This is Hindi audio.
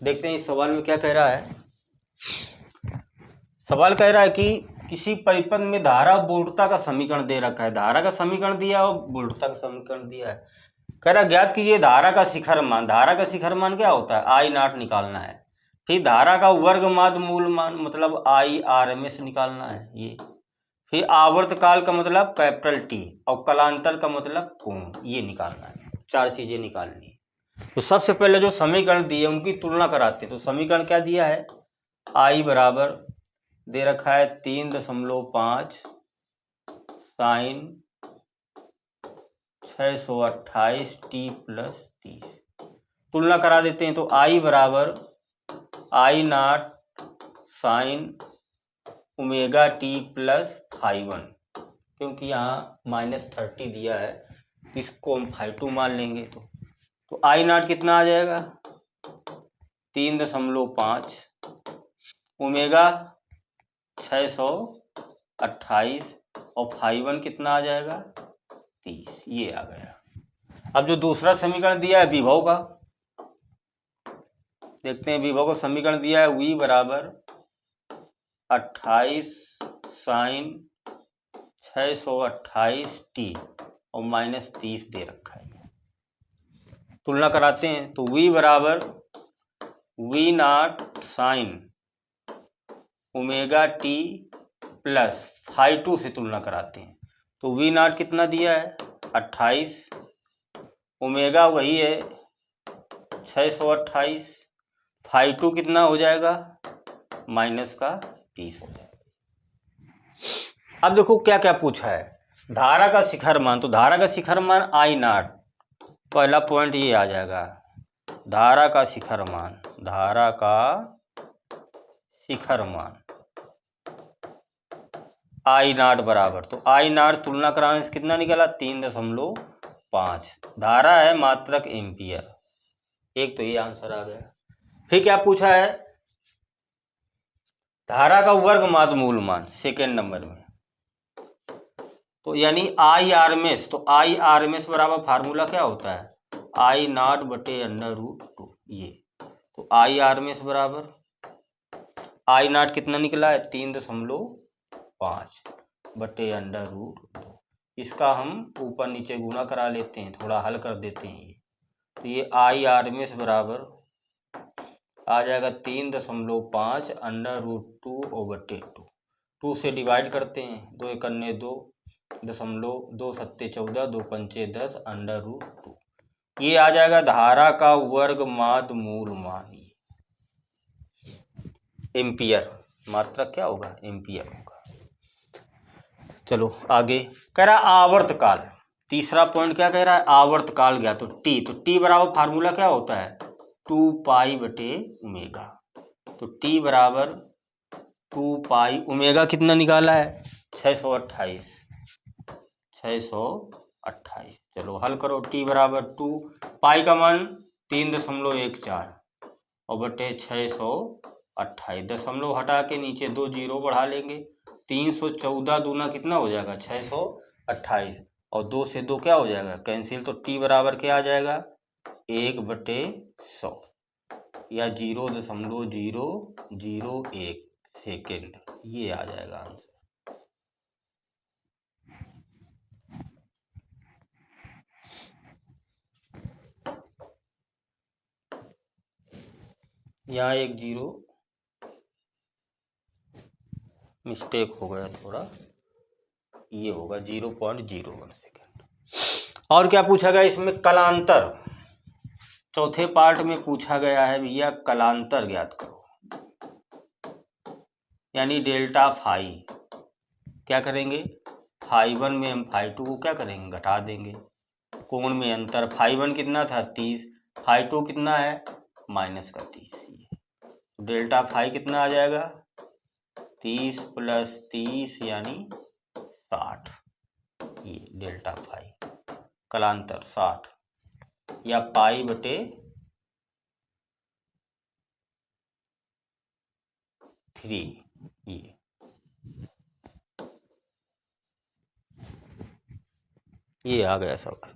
देखते हैं इस सवाल में क्या कह रहा है। सवाल कह रहा है कि किसी परिपथ में धारा वोल्टता का समीकरण दे रखा है, धारा का समीकरण दिया और वोल्टता का समीकरण दिया है। कह रहा ज्ञात कीजिए धारा का शिखर मान। धारा का शिखर मान क्या होता है? आई नॉट निकालना है। फिर धारा का वर्ग माद मूल मान मतलब आई RMS निकालना है ये। फिर आवर्तकाल का मतलब कैपिटल T और कलांतर का मतलब कोण, ये निकालना है। 4 चीजें निकालनी है। तो सबसे पहले जो समीकरण दिए उनकी तुलना कराते हैं। तो समीकरण क्या दिया है? आई बराबर दे रखा है 3.5 साइन 628 T + 30। तुलना करा देते हैं। तो आई बराबर आई नॉट साइन ओमेगा T + φ1, क्योंकि यहाँ -30 दिया है तो इसको हम φ2 मान लेंगे। तो आई नॉट कितना आ जाएगा? 3.5 ओमेगा 628 और φ1 कितना आ जाएगा? 30। ये आ गया। अब जो दूसरा समीकरण दिया है विभव का, देखते हैं विभव का समीकरण दिया है। V बराबर 28 साइन 628 T और -30 दे रखा है। तुलना कराते हैं। तो V बराबर V not sine omega T + φ2 से तुलना कराते हैं। तो V नॉट कितना दिया है? 28, ओमेगा वही है 628, φ2 कितना हो जाएगा? -30 हो जाएगा। अब देखो क्या क्या पूछा है। धारा का शिखर मान। तो धारा का शिखर मान आई नॉट, पहला पॉइंट ये आ जाएगा। धारा का शिखर मान, धारा का शिखर मान आई नॉट बराबर, तो आई नॉट तुलना कराने से कितना निकला? 3.5। धारा है मात्रक एम्पियर। एक तो ये आंसर आ गया। फिर क्या पूछा है? धारा का वर्ग माद मूल मान सेकेंड नंबर में। तो यानी IRMS, तो IRMS बराबर फार्मूला क्या होता है? आई नॉट बटे √2 ये। तो IRMS बराबर आई नॉट कितना निकला है? 3.5 बटे √2। इसका हम ऊपर नीचे गुणा करा लेते हैं, थोड़ा हल कर देते हैं ये। तो ये IRMS बराबर आ जाएगा 3.5 √2/2। 2 से डिवाइड करते हैं, 2 एकन्ने 2, 2 सत्ते 14, 2 पंचे 10 √2। ये आ जाएगा धारा का वर्ग माद मूल मान। एम्पियर, मात्रक क्या होगा? एम्पियर होगा। चलो आगे कह रहा आवर्तकाल। तीसरा पॉइंट क्या कह रहा है? आवर्तकाल गया तो T, तो T बराबर फार्मूला क्या होता है? 2π/ओमेगा। तो T बराबर 2π, ओमेगा कितना निकाला है? 628। चलो हल करो। T बराबर 2, पाई का मान 3.14 और बटे 628। दशमलव हटा के नीचे 2 जीरो बढ़ा लेंगे। 314 दूना कितना हो जाएगा? 628 और 2 से 2 क्या हो जाएगा? कैंसिल। तो T बराबर क्या आ जाएगा? 1/100 या 0.001 सेकेंड। ये आ जाएगा आंसर। यहाँ एक जीरो मिस्टेक हो गया थोड़ा, ये होगा 0.01 सेकेंड। और क्या पूछा गया इसमें? कलांतर। चौथे पार्ट में पूछा गया है भैया कलांतर ज्ञात करो, यानी डेल्टा फाई। क्या करेंगे? φ1 में हम φ2 को क्या करेंगे? घटा देंगे। कोण में अंतर, φ1 कितना था? 30, φ2 कितना है? -30। डेल्टा फाई कितना आ जाएगा? 30 + 30 यानी 60। ये डेल्टा फाई कलांतर 60 या π/3। ये आ गया सवाल।